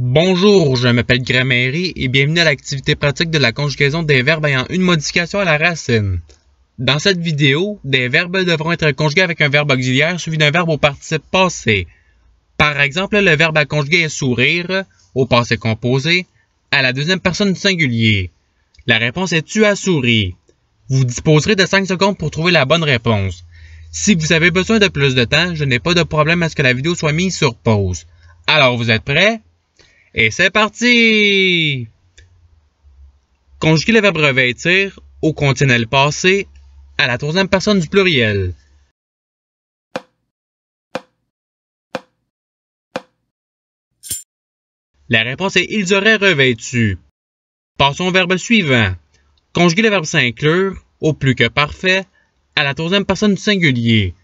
Bonjour, je m'appelle Gramairy et bienvenue à l'activité pratique de la conjugaison des verbes ayant une modification à la racine. Dans cette vidéo, des verbes devront être conjugués avec un verbe auxiliaire suivi d'un verbe au participe passé. Par exemple, le verbe à conjuguer est sourire, au passé composé, à la deuxième personne du singulier. La réponse est tu as souri. Vous disposerez de 5 secondes pour trouver la bonne réponse. Si vous avez besoin de plus de temps, je n'ai pas de problème à ce que la vidéo soit mise sur pause. Alors, vous êtes prêts? Et c'est parti! Conjuguer le verbe revêtir au conditionnel passé à la troisième personne du pluriel. La réponse est ils auraient revêtu. Passons au verbe suivant. Conjuguer le verbe s'inclure au plus que parfait à la troisième personne du singulier.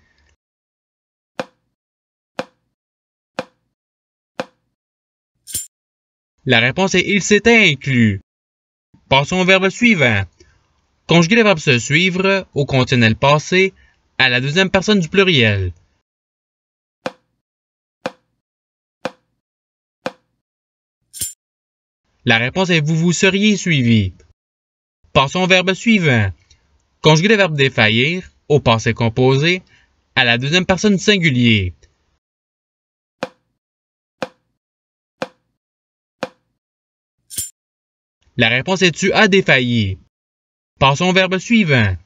La réponse est il s'était inclus. Passons au verbe suivant. Conjuguer le verbe se suivre au conditionnel passé à la deuxième personne du pluriel. La réponse est vous vous seriez suivi. Passons au verbe suivant. Conjuguer le verbe défaillir au passé composé à la deuxième personne du singulier. La réponse est tu as défailli. Passons au verbe suivant.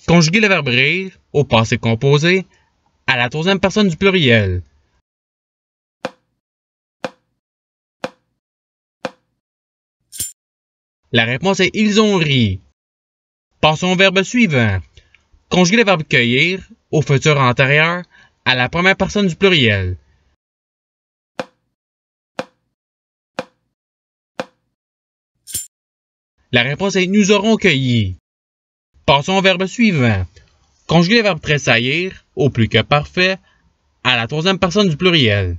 Conjuguer le verbe rire au passé composé à la troisième personne du pluriel. La réponse est ils ont ri. Passons au verbe suivant. Conjuguer le verbe cueillir au futur antérieur à la première personne du pluriel. La réponse est nous aurons cueilli. Passons au verbe suivant. Conjuguer le verbe tressaillir au plus que parfait à la troisième personne du pluriel.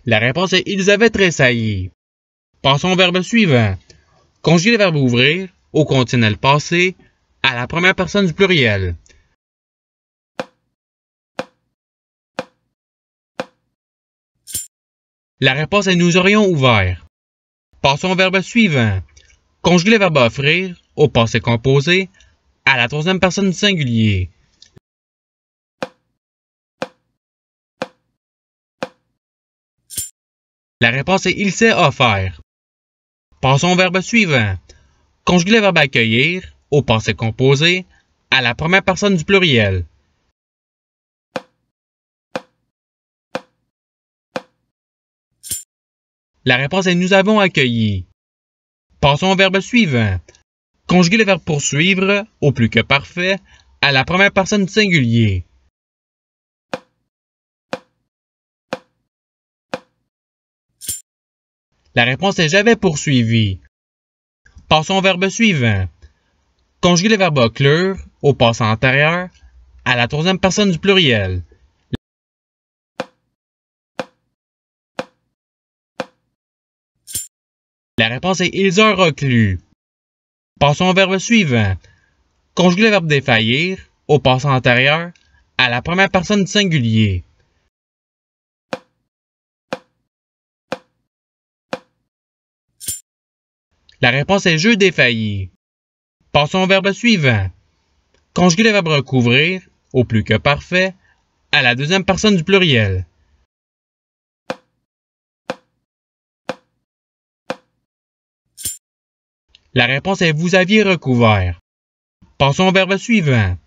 La réponse est ils avaient tressailli. Passons au verbe suivant. Conjuguer le verbe ouvrir au conditionnel passé à la première personne du pluriel. La réponse est nous aurions ouvert. Passons au verbe suivant. Conjuguer le verbe offrir au passé composé à la troisième personne du singulier. La réponse est il s'est offert. Passons au verbe suivant. Conjuguer le verbe accueillir au passé composé à la première personne du pluriel. La réponse est nous avons accueilli. Passons au verbe suivant. Conjuguer le verbe poursuivre au plus que parfait à la première personne du singulier. La réponse est j'avais poursuivi. Passons au verbe suivant. Conjuguer le verbe oclure au passé antérieur à la troisième personne du pluriel. La réponse est ils ont reclus. Passons au verbe suivant. Conjuguer le verbe défaillir au passé antérieur à la première personne du singulier. La réponse est je défaillis. Passons au verbe suivant. Conjuguer le verbe recouvrir au plus que parfait à la deuxième personne du pluriel. La réponse est vous aviez recouvert. Passons au verbe suivant.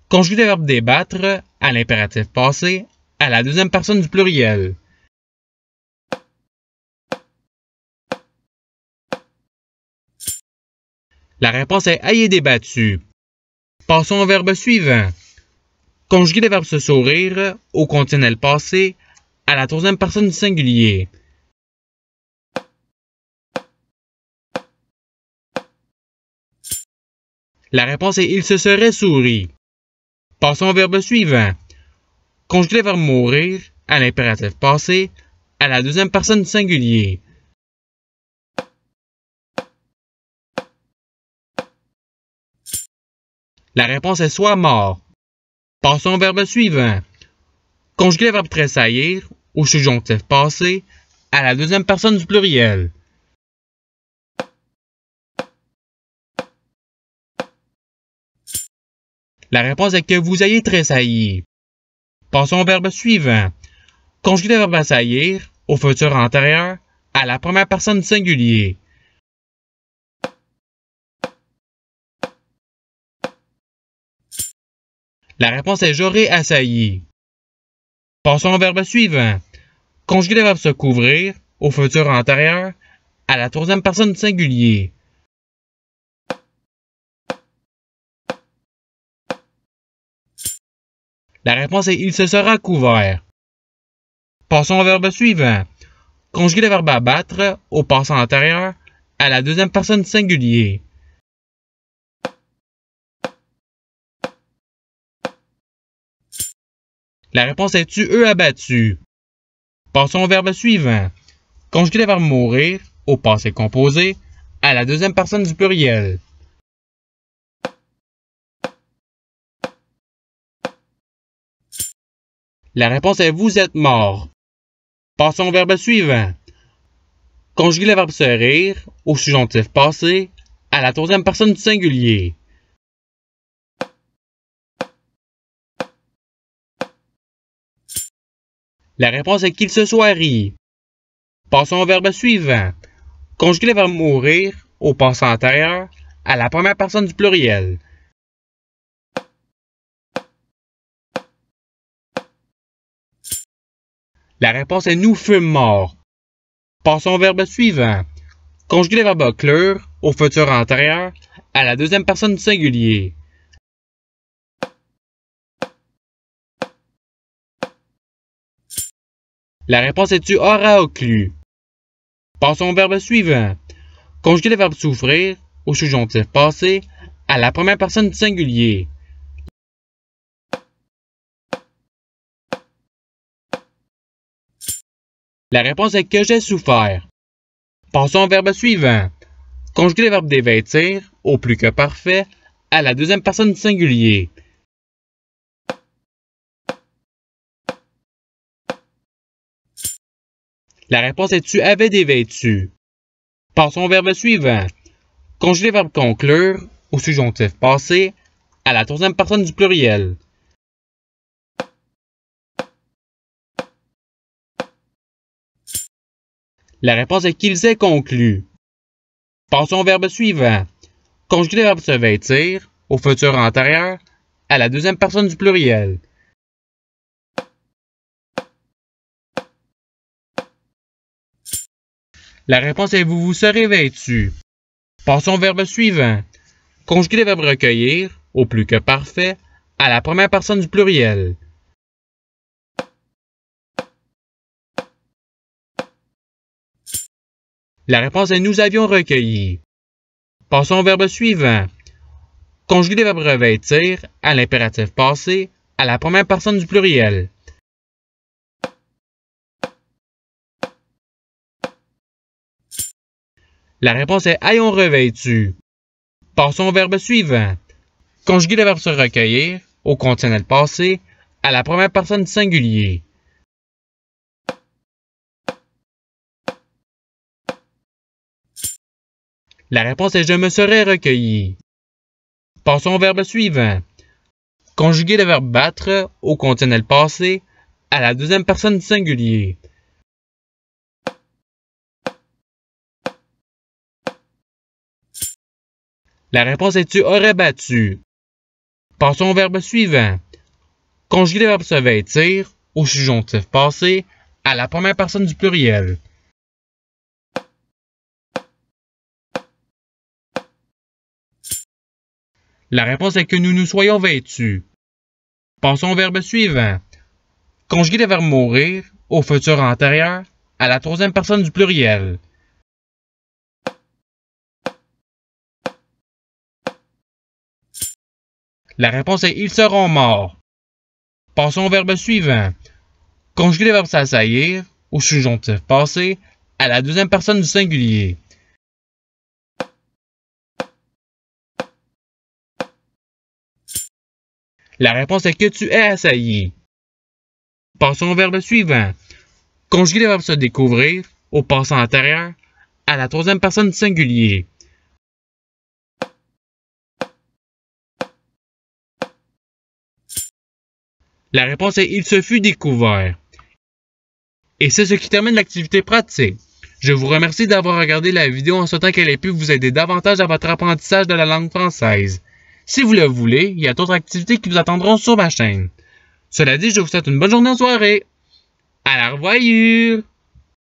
Conjuguer le verbe débattre à l'impératif passé à la deuxième personne du pluriel. La réponse est ayez débattu. Passons au verbe suivant. Conjuguer le verbe se sourire au conditionnel passé à la troisième personne du singulier. La réponse est il se serait souri. Passons au verbe suivant. Conjuguer le verbe mourir à l'impératif passé à la deuxième personne du singulier. La réponse est soit mort. Passons au verbe suivant. Conjuguer le verbe tressaillir au subjonctif passé à la deuxième personne du pluriel. La réponse est que vous ayez tressailli. Passons au verbe suivant. Conjuguer le verbe assaillir au futur antérieur à la première personne du singulier. La réponse est j'aurais assailli. Passons au verbe suivant. Conjuguer le verbe se couvrir au futur antérieur à la troisième personne du singulier. La réponse est il se sera couvert. Passons au verbe suivant. Conjuguer le verbe abattre au passé antérieur à la deuxième personne du singulier. La réponse est tu eux abattu. Passons au verbe suivant. Conjuguer le verbe mourir au passé composé à la deuxième personne du pluriel. La réponse est vous êtes mort. Passons au verbe suivant. Conjuguer le verbe se rire au subjonctif passé à la troisième personne du singulier. La réponse est qu'il se soit ri. Passons au verbe suivant. Conjuguer le verbe mourir au passé antérieur à la première personne du pluriel. La réponse est nous fûmes morts. Passons au verbe suivant. Conjuguer le verbe occlure au futur antérieur à la deuxième personne du singulier. La réponse est tu auras occlu. Passons au verbe suivant. Conjuguer le verbe souffrir au subjonctif passé à la première personne du singulier. La réponse est que j'ai souffert. Passons au verbe suivant. Conjuguer le verbe dévêtir au plus que parfait à la deuxième personne du singulier. La réponse est tu avais dévêtu. Passons au verbe suivant. Conjuguer le verbe conclure au subjonctif passé à la troisième personne du pluriel. La réponse est qu'ils aient conclu. Passons au verbe suivant. Conjuguer le verbe se vêtir au futur antérieur à la deuxième personne du pluriel. La réponse est vous vous serez vêtu. Passons au verbe suivant. Conjuguer le verbe recueillir au plus que parfait à la première personne du pluriel. La réponse est nous avions recueilli. Passons au verbe suivant. Conjuguer le verbe revêtir à l'impératif passé à la première personne du pluriel. La réponse est ayons revêtu. Passons au verbe suivant. Conjuguer le verbe se recueillir au conditionnel passé à la première personne du singulier. La réponse est je me serais recueilli. Passons au verbe suivant. Conjuguer le verbe battre au conditionnel passé à la deuxième personne du singulier. La réponse est tu aurais battu. Passons au verbe suivant. Conjuguer le verbe se vêtir au subjonctif passé à la première personne du pluriel. La réponse est que nous nous soyons vêtus. Passons au verbe suivant. Conjuguer le verbe mourir au futur antérieur à la troisième personne du pluriel. La réponse est ils seront morts. Passons au verbe suivant. Conjuguer le verbe s'assaillir au subjonctif passé à la deuxième personne du singulier. La réponse est que tu es assailli. Passons au verbe suivant. Conjuguer le verbe se découvrir au passé antérieur à la troisième personne du singulier. La réponse est il se fut découvert. Et c'est ce qui termine l'activité pratique. Je vous remercie d'avoir regardé la vidéo en souhaitant qu'elle ait pu vous aider davantage dans votre apprentissage de la langue française. Si vous le voulez, il y a d'autres activités qui vous attendront sur ma chaîne. Cela dit, je vous souhaite une bonne journée en soirée. À la revoyure!